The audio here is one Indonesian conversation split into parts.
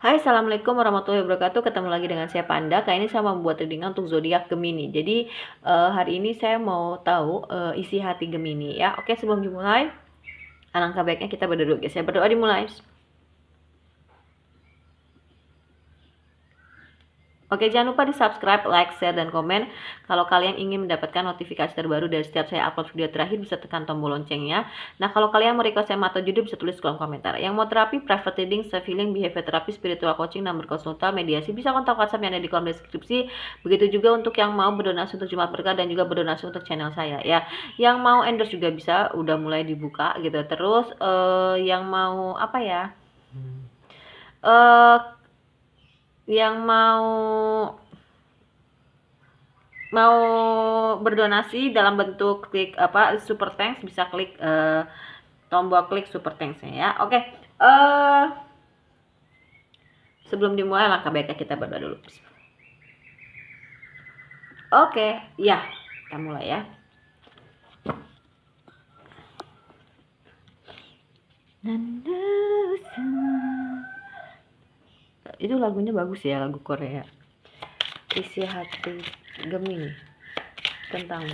Hai, assalamualaikum warahmatullahi wabarakatuh. Ketemu lagi dengan saya Panda. Kali ini saya mau membuat reading untuk zodiak Gemini. Jadi hari ini saya mau tahu isi hati Gemini ya. Oke, sebelum dimulai, alangkah baiknya kita berdoa. Saya berdoa dimulai. Oke, jangan lupa di subscribe, like, share, dan komen. Kalau kalian ingin mendapatkan notifikasi terbaru dari setiap saya upload video terakhir, bisa tekan tombol loncengnya. Nah, kalau kalian mau request tema atau judul, bisa tulis kolom komentar. Yang mau terapi, private reading, self healing, behavior therapy, spiritual coaching, dan berkonsulta, mediasi, bisa kontak WhatsApp yang ada di kolom deskripsi. Begitu juga untuk yang mau berdonasi untuk Jumat Berkah dan juga berdonasi untuk channel saya ya. Yang mau endorse juga bisa, udah mulai dibuka gitu. Terus yang mau apa ya? Eh yang mau berdonasi dalam bentuk klik super thanks, bisa klik tombol klik super thanks ya. Oke. Sebelum dimulai, langkah baiknya kita berdoa dulu. Oke, ya, kita mulai ya. Itu lagunya bagus ya, lagu Korea. Isi hati Gemini tentang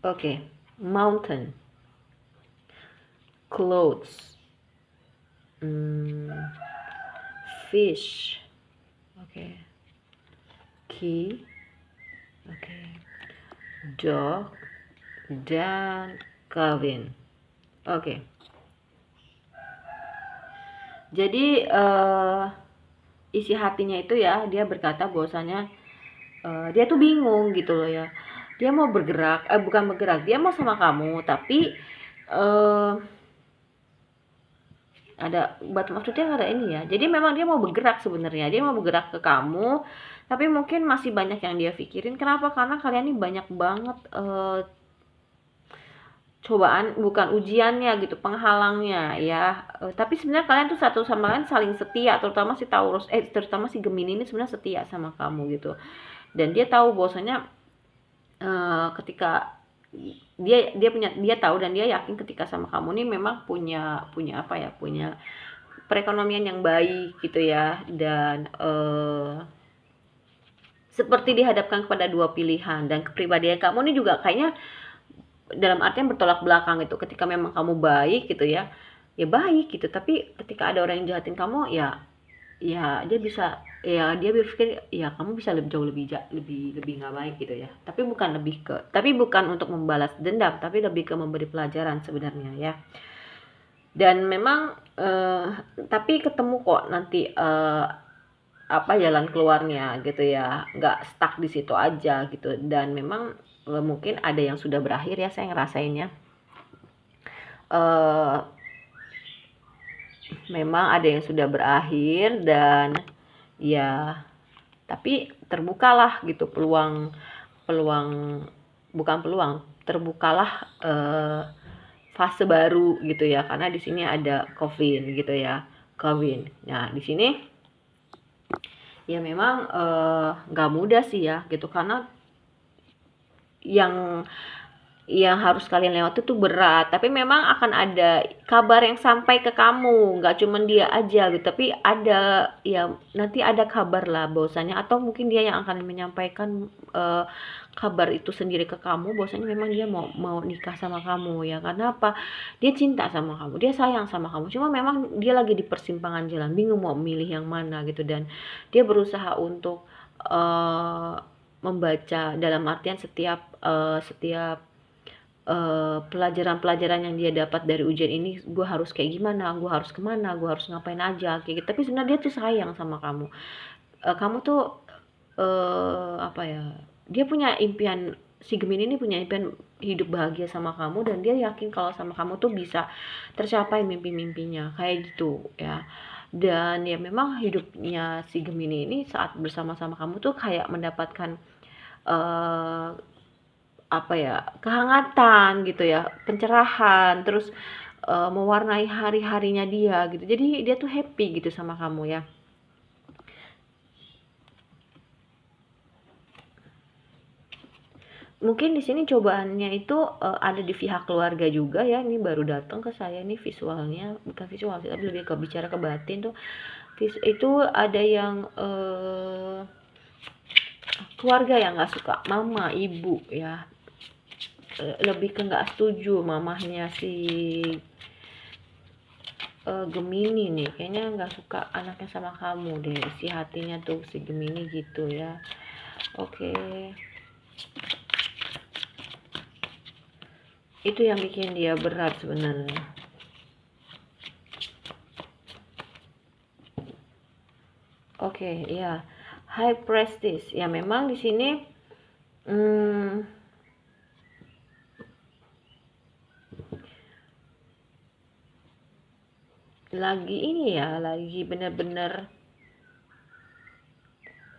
Oke, mountain, clothes, fish, oke, key, oke, dog, dan Calvin. Oke. Jadi isi hatinya itu ya, dia berkata bahwasanya dia tuh bingung gitu loh ya. Dia mau bergerak, bukan bergerak, dia mau sama kamu, tapi maksudnya ada ini ya. Jadi memang dia mau bergerak sebenarnya, dia mau bergerak ke kamu, tapi mungkin masih banyak yang dia pikirin. Kenapa? Karena kalian ini banyak banget cobaan, bukan ujiannya gitu, penghalangnya ya. Tapi sebenarnya kalian tuh satu sama lain saling setia, terutama si Taurus, terutama si Gemini ini sebenarnya setia sama kamu gitu. Dan dia tahu bahwasanya ketika dia tahu dan dia yakin ketika sama kamu nih memang punya perekonomian yang baik gitu ya. Dan seperti dihadapkan kepada dua pilihan, dan kepribadian kamu nih juga kayaknya dalam artian bertolak belakang gitu. Ketika memang kamu baik gitu ya baik gitu, tapi ketika ada orang yang jahatin kamu ya dia berpikir ya kamu bisa jauh lebih nggak baik gitu ya. Tapi bukan untuk membalas dendam, tapi lebih ke memberi pelajaran sebenarnya ya. Dan memang tapi ketemu kok nanti jalan keluarnya gitu ya, nggak stuck di situ aja gitu. Dan memang mungkin ada yang sudah berakhir ya, saya ngerasainnya. Memang ada yang sudah berakhir, dan ya tapi terbukalah gitu peluang bukan peluang, terbukalah fase baru gitu ya, karena di sini ada Kevin gitu ya, Kevin. Nah di sini ya memang nggak mudah sih ya gitu, karena yang harus kalian lewati tuh berat, tapi memang akan ada kabar yang sampai ke kamu, nggak cuma dia aja gitu, tapi ada ya nanti ada kabar lah bahwasanya, atau mungkin dia yang akan menyampaikan kabar itu sendiri ke kamu bahwasanya memang dia mau nikah sama kamu ya. Karena apa? Dia cinta sama kamu, dia sayang sama kamu, cuma memang dia lagi di persimpangan jalan, bingung mau milih yang mana gitu. Dan dia berusaha untuk membaca, dalam artian setiap pelajaran-pelajaran yang dia dapat dari ujian ini, gue harus kayak gimana, gue harus kemana, gue harus ngapain aja kayak gitu. Tapi sebenarnya dia tuh sayang sama kamu. Kamu tuh dia punya impian, si Gemini ini punya impian hidup bahagia sama kamu, dan dia yakin kalau sama kamu tuh bisa tercapai mimpi-mimpinya kayak gitu ya. Dan ya memang hidupnya si Gemini ini saat bersama-sama kamu tuh kayak mendapatkan kehangatan gitu ya, pencerahan, terus mewarnai hari-harinya dia gitu. Jadi dia tuh happy gitu sama kamu ya. mungkin di sini cobaannya itu ada di pihak keluarga juga ya. Ini baru datang ke saya nih visualnya, bukan visual sih, tapi lebih ke bicara ke batin tuh. Itu ada yang keluarga yang nggak suka, mama, ibu ya, lebih ke nggak setuju mamahnya si Gemini nih, kayaknya nggak suka anaknya sama kamu deh, isi hatinya tuh si Gemini gitu ya. Oke. Itu yang bikin dia berat sebenarnya. Oke, ya. High prestige. Ya memang di sini lagi ini ya, lagi bener-bener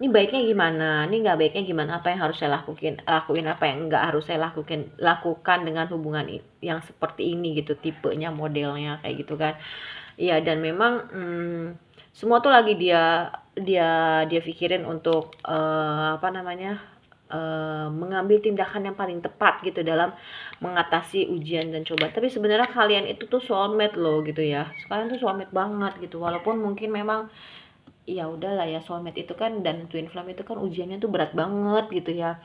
ini baiknya gimana, ini nggak baiknya gimana, apa yang harus saya lakuin apa yang nggak harus saya lakukan dengan hubungan yang seperti ini gitu, tipenya, modelnya kayak gitu kan. Iya, dan memang semua tuh lagi dia pikirin untuk apa namanya, mengambil tindakan yang paling tepat gitu dalam mengatasi ujian dan cobaan. Tapi sebenarnya kalian itu tuh soulmate loh gitu ya, kalian tuh soulmate banget gitu, walaupun mungkin memang ya udahlah ya, soulmate itu kan dan twin flame itu kan ujiannya tuh berat banget gitu ya.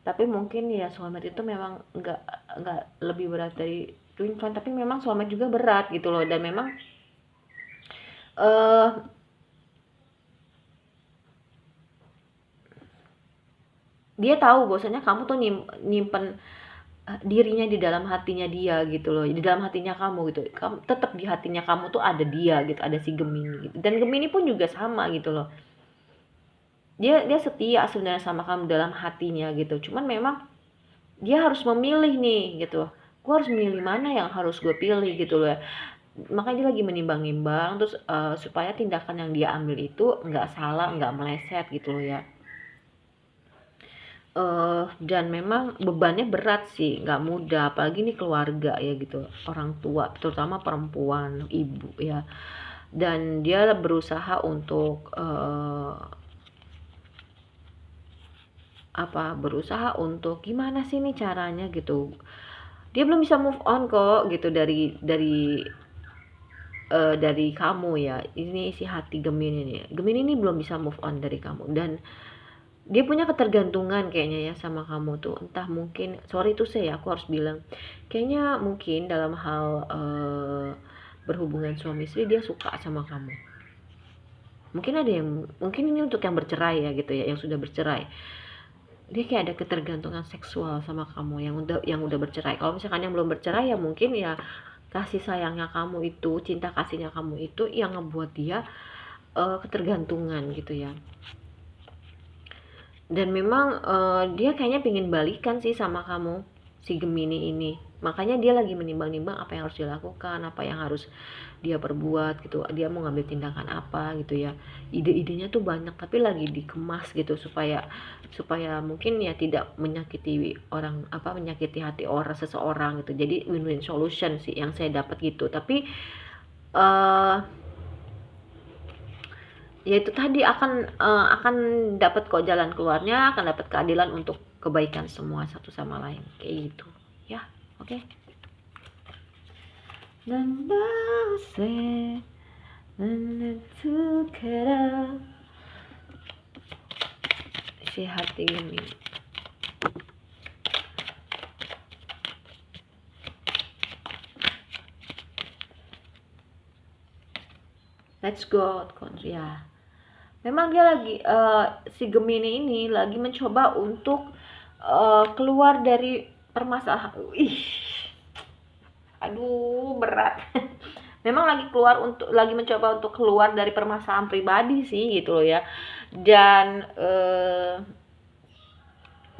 Tapi mungkin ya soulmate itu memang nggak lebih berat dari twin flame, tapi memang soulmate juga berat gitu loh. Dan memang dia tahu bahwasanya kamu tuh nyimpen dirinya di dalam hatinya dia gitu loh, di dalam hatinya kamu gitu. Kamu tetap di hatinya kamu tuh ada dia gitu, ada si Gemini gitu. Dan Gemini pun juga sama gitu loh. Dia setia sebenarnya sama kamu dalam hatinya gitu. Cuman memang dia harus memilih nih gitu. Gue harus memilih mana yang harus gue pilih gitu loh ya. Makanya dia lagi menimbang-nimbang terus supaya tindakan yang dia ambil itu nggak salah, nggak meleset gitu loh ya. Dan memang bebannya berat sih, nggak mudah, apalagi nih keluarga ya gitu, orang tua, terutama perempuan, ibu ya. Dan dia berusaha untuk berusaha untuk gimana sih nih caranya gitu. Dia belum bisa move on kok gitu dari kamu ya. Ini si hati Gemini nih. Gemini ini belum bisa move on dari kamu, dan dia punya ketergantungan kayaknya ya sama kamu tuh. Entah mungkin, sorry tuh saya aku harus bilang, kayaknya mungkin dalam hal berhubungan suami istri dia suka sama kamu. Mungkin ini untuk yang bercerai ya gitu ya, yang sudah bercerai. Dia kayak ada ketergantungan seksual sama kamu yang udah bercerai. Kalau misalkan yang belum bercerai ya mungkin ya kasih sayangnya kamu itu, cinta kasihnya kamu itu yang ngebuat dia ketergantungan gitu ya. Dan memang dia kayaknya pengen balikan sih sama kamu, si Gemini ini. Makanya dia lagi menimbang-nimbang apa yang harus dilakukan, apa yang harus dia perbuat gitu. Dia mau ngambil tindakan apa gitu ya. Ide-idenya tuh banyak, tapi lagi dikemas gitu supaya mungkin ya tidak menyakiti menyakiti hati seseorang gitu. Jadi win-win solution sih yang saya dapat gitu. Tapi ya itu tadi akan dapat kok jalan keluarnya, akan dapat keadilan untuk kebaikan semua satu sama lain kayak gitu ya. Oke. Dan base menentukan si hati ini. Let's go ya. Memang dia lagi si Gemini ini lagi mencoba untuk keluar dari permasalahan. Aduh berat. Memang lagi mencoba untuk keluar dari permasalahan pribadi sih gitu loh ya. Dan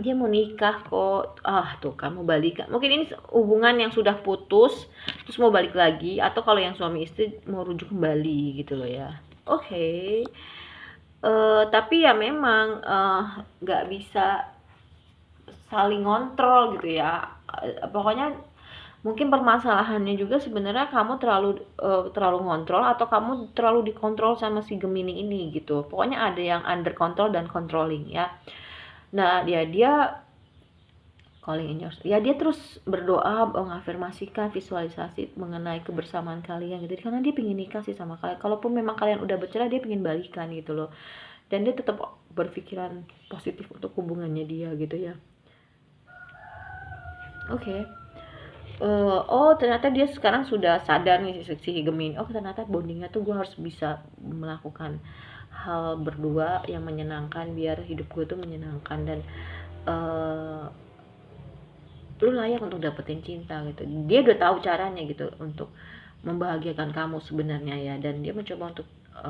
dia mau nikah kok. Tuh kamu balikan. Mungkin ini hubungan yang sudah putus terus mau balik lagi, atau kalau yang suami istri mau rujuk kembali gitu loh ya. Oke. Tapi ya memang nggak bisa saling ngontrol gitu ya. Pokoknya mungkin permasalahannya juga sebenarnya kamu terlalu ngontrol, atau kamu terlalu dikontrol sama si Gemini ini gitu. Pokoknya ada yang under control dan controlling ya. Nah dia calling in yours. Ya dia terus berdoa, mengafirmasikan, visualisasi mengenai kebersamaan kalian gitu. Karena dia pengen nikah sih sama kalian. Kalaupun memang kalian udah bercerai, dia pengen balikan gitu loh. Dan dia tetap berpikiran positif untuk hubungannya dia gitu ya. Oke. Oh ternyata dia sekarang sudah sadar nih si Gemini. Oh ternyata bondingnya tuh gue harus bisa melakukan hal berdua yang menyenangkan biar hidup gue tuh menyenangkan, dan lu layak untuk dapetin cinta gitu. Dia udah tahu caranya gitu untuk membahagiakan kamu sebenarnya ya, dan dia mencoba untuk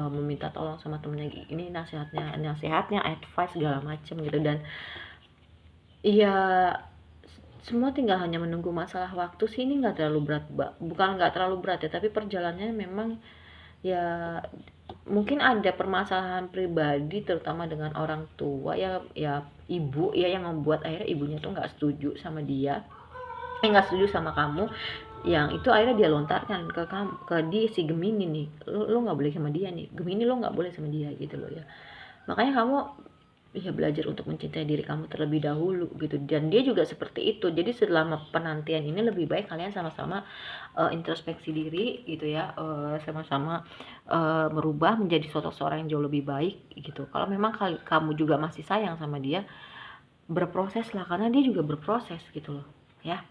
meminta tolong sama temennya, ini nasihatnya advice segala macem gitu. Dan iya, semua tinggal hanya menunggu masalah waktu sih. Ini nggak terlalu berat, bukan nggak terlalu berat ya, tapi perjalanannya memang ya mungkin ada permasalahan pribadi terutama dengan orang tua ya ibu ya, yang membuat akhirnya ibunya tuh nggak setuju sama dia, nggak setuju sama kamu, yang itu akhirnya dia lontarkan ke kamu, ke si Gemini nih, lu nggak boleh sama dia nih, Gemini lu nggak boleh sama dia gitu loh ya. Makanya kamu ya belajar untuk mencintai diri kamu terlebih dahulu gitu, dan dia juga seperti itu. Jadi selama penantian ini lebih baik kalian sama-sama introspeksi diri gitu ya, sama-sama merubah menjadi sosok seorang yang jauh lebih baik gitu. Kalau memang kamu juga masih sayang sama dia, berproses lah, karena dia juga berproses gitu loh ya.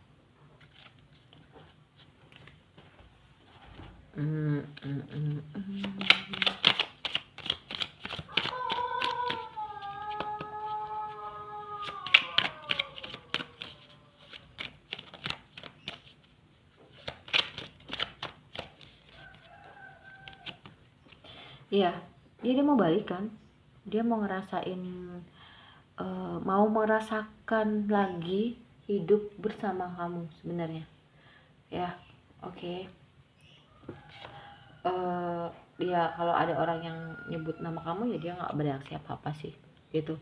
Iya, dia mau balikan, dia mau ngerasain, mau merasakan lagi hidup bersama kamu sebenarnya ya. Oke. Ya kalau ada orang yang nyebut nama kamu ya dia nggak bereaksi apa-apa sih gitu.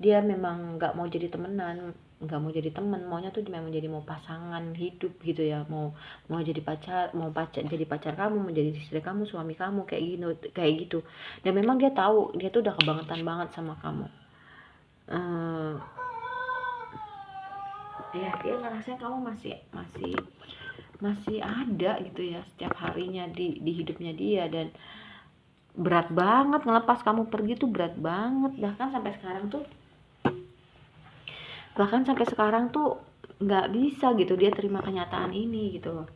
Dia memang nggak mau jadi temenan, nggak mau jadi temen, maunya tuh memang jadi mau pasangan hidup gitu ya, mau jadi pacar, jadi pacar kamu, mau jadi istri kamu, suami kamu, kayak gitu. Dan memang dia tahu dia tuh udah kebangetan banget sama kamu. Ya dia ngerasain kamu masih ada gitu ya setiap harinya di hidupnya dia, dan berat banget ngelepas kamu pergi tuh, berat banget. Bahkan sampai sekarang tuh nggak bisa gitu dia terima kenyataan ini gitu loh,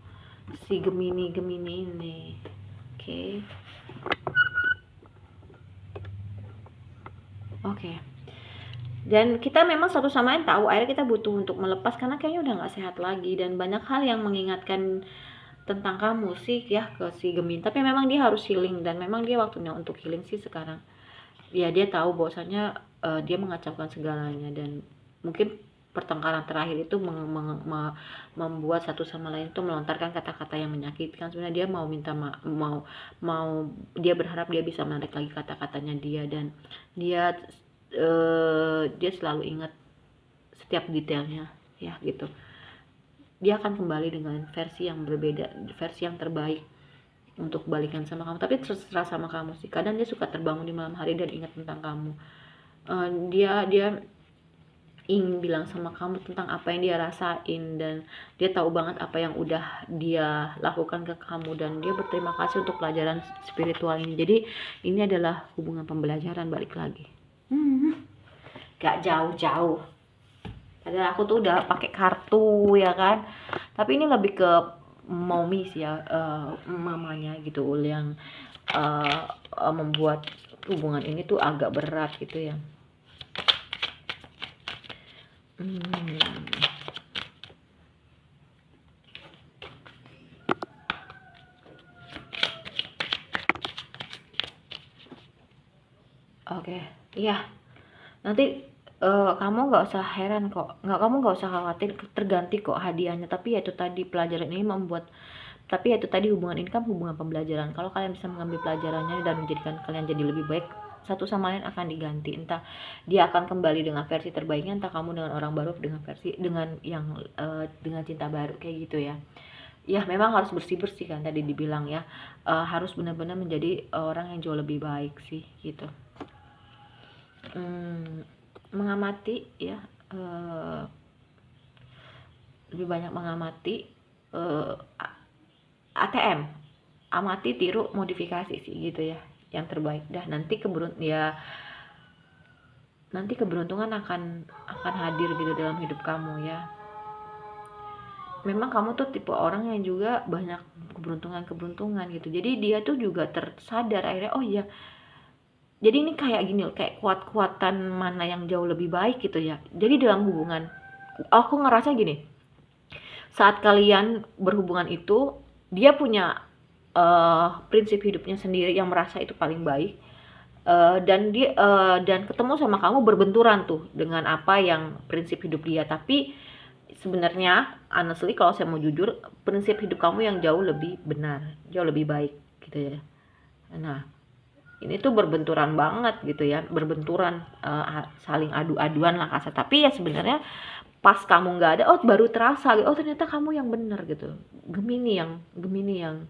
si Gemini ini. Oke. Dan kita memang satu sama lain tahu akhirnya kita butuh untuk melepas, karena kayaknya udah nggak sehat lagi, dan banyak hal yang mengingatkan tentang kamu sih ya ke si Gemini. Tapi memang dia harus healing, dan memang dia waktunya untuk healing sih sekarang ya. Dia tahu bahwasanya dia mengacaukan segalanya, dan mungkin pertengkaran terakhir itu membuat satu sama lain tuh melontarkan kata-kata yang menyakitkan. Sebenarnya dia mau dia berharap dia bisa menarik lagi kata-katanya dia, dan dia selalu ingat setiap detailnya ya gitu. Dia akan kembali dengan versi yang berbeda, versi yang terbaik untuk balikan sama kamu. Tapi terserah sama kamu sih. Kadang dia suka terbangun di malam hari dan ingat tentang kamu. Dia ingin bilang sama kamu tentang apa yang dia rasain, dan dia tahu banget apa yang udah dia lakukan ke kamu, dan dia berterima kasih untuk pelajaran spiritual ini. Jadi ini adalah hubungan pembelajaran, balik lagi. Gak jauh-jauh. Padahal aku tuh udah pakai kartu ya kan. Tapi ini lebih ke mommy sih ya, mamanya gitu yang membuat hubungan ini tuh agak berat gitu ya. Oke, iya. Nanti kamu nggak usah heran kok, kamu nggak usah khawatir, terganti kok hadiahnya. Tapi ya itu tadi, pelajaran ini tapi ya itu tadi, hubungan ini kan hubungan pembelajaran. Kalau kalian bisa mengambil pelajarannya dan menjadikan kalian jadi lebih baik, satu sama lain akan diganti. Entah dia akan kembali dengan versi terbaiknya, entah kamu dengan orang baru dengan cinta baru kayak gitu ya. Ya memang harus bersih-bersih kan tadi dibilang ya, harus benar-benar menjadi orang yang jauh lebih baik sih gitu. Mengamati ya, lebih banyak mengamati ATM, amati, tiru, modifikasi sih gitu ya, yang terbaik. Dah nanti nanti keberuntungan akan hadir gitu dalam hidup kamu ya. Memang kamu tuh tipe orang yang juga banyak keberuntungan gitu. Jadi dia tuh juga tersadar akhirnya, oh iya. Jadi ini kayak gini loh, kayak kuat-kuatan mana yang jauh lebih baik gitu ya. Jadi dalam hubungan, aku ngerasa gini, saat kalian berhubungan itu, dia punya prinsip hidupnya sendiri yang merasa itu paling baik. Dan ketemu sama kamu berbenturan tuh dengan apa yang prinsip hidup dia, tapi sebenarnya honestly kalau saya mau jujur, prinsip hidup kamu yang jauh lebih benar, jauh lebih baik gitu ya. Nah ini tuh berbenturan banget gitu ya, berbenturan, saling adu-aduan lah kasar, tapi ya sebenarnya pas kamu nggak ada, oh baru terasa gitu, oh ternyata kamu yang benar gitu. Gemini yang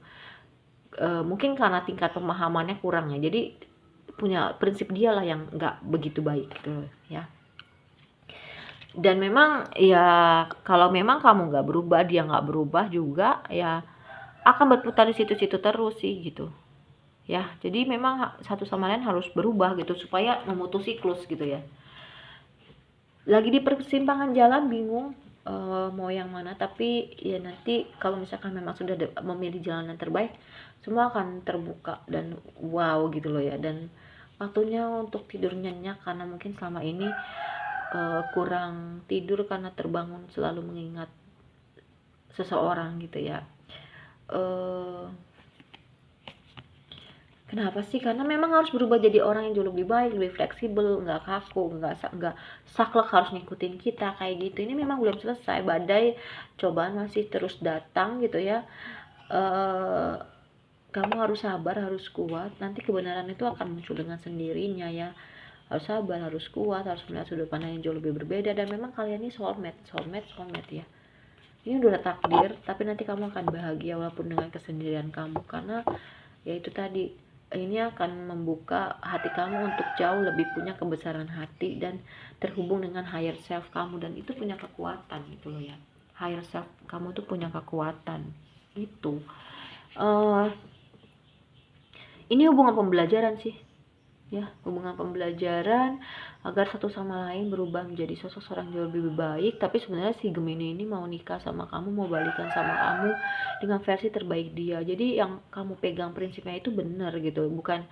mungkin karena tingkat pemahamannya kurang ya, jadi punya prinsip dia lah yang nggak begitu baik gitu ya. Dan memang ya kalau memang kamu nggak berubah, dia nggak berubah juga ya, akan berputar di situ-situ terus sih gitu ya. Jadi memang satu sama lain harus berubah gitu supaya memutus siklus gitu ya. Lagi di persimpangan jalan bingung mau yang mana, tapi ya nanti kalau misalkan memang sudah memilih jalan yang terbaik, semua akan terbuka dan wow gitu loh ya. Dan waktunya untuk tidur nyenyak, karena mungkin selama ini kurang tidur karena terbangun selalu mengingat seseorang gitu ya. Kenapa sih? Karena memang harus berubah jadi orang yang jauh lebih baik, lebih fleksibel, nggak kaku, nggak saklek harus ngikutin kita kayak gitu. Ini memang belum selesai, badai cobaan masih terus datang gitu ya. Kamu harus sabar, harus kuat. Nanti kebenaran itu akan muncul dengan sendirinya ya. Harus sabar, harus kuat, harus melihat sudut pandang yang jauh lebih berbeda. Dan memang kalian ini soulmate ya. Ini udah takdir, tapi nanti kamu akan bahagia walaupun dengan kesendirian kamu, karena ya itu tadi, ini akan membuka hati kamu untuk jauh lebih punya kebesaran hati dan terhubung dengan higher self kamu, dan itu punya kekuatan gitu loh ya. Higher self kamu tuh punya kekuatan itu. Ini hubungan pembelajaran sih ya, hubungan pembelajaran agar satu sama lain berubah menjadi sosok seorang jauh lebih baik. Tapi sebenarnya si Gemini ini mau nikah sama kamu, mau balikan sama kamu dengan versi terbaik dia. Jadi yang kamu pegang prinsipnya itu benar gitu. Bukan,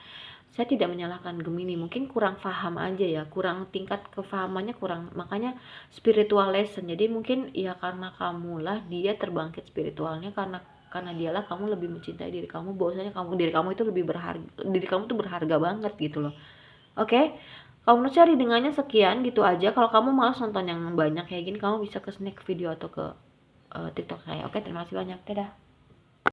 saya tidak menyalahkan Gemini, mungkin kurang paham aja ya, kurang tingkat kefahamannya kurang, makanya spiritual lesson. Jadi mungkin ya karena kamulah dia terbangkit spiritualnya, karena dialah kamu lebih mencintai diri kamu, bahwasanya diri kamu itu lebih berharga, diri kamu tuh berharga banget gitu loh. Oke, kalau menurut saya readingannya sekian gitu aja. Kalau kamu malas nonton yang banyak kayak gini, kamu bisa ke snack video atau ke TikTok saya. Oke, terima kasih banyak, dadah.